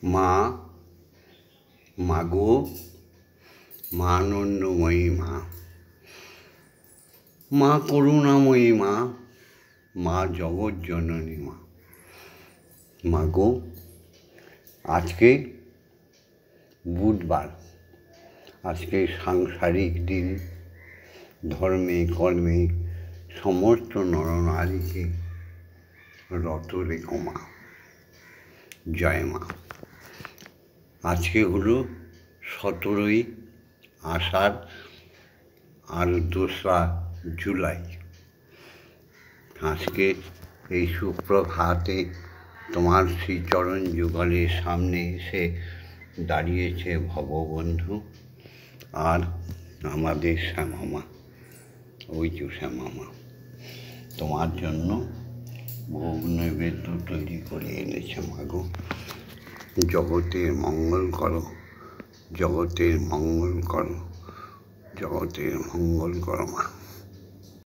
মা, মাগো, মা আনন্দময়ী মা, মা করুণাময়ী মা, মা জগৎজননী মা। মাগো, আজকে বুধবার, আজকে সাংসারিক দিন। ধর্মে কর্মে সমস্ত নরনারীকে রত রেখো মা। জয় মা। আজকে হলো 17ই আষাঢ় আর 2রা জুলাই। আজকে এই সুপ্রভাতে তোমার শ্রীচরণ যুগলের সামনে এসে দাঁড়িয়েছে ভববন্ধু আর আমাদের শ্যামামা। ওই যে শ্যামামা তোমার জন্য ভোগ নৈবেদ্য তৈরি করে এনেছে মাগো। জগতের মঙ্গল করো, জগতের মঙ্গল করো, জগতের মঙ্গল করো মা।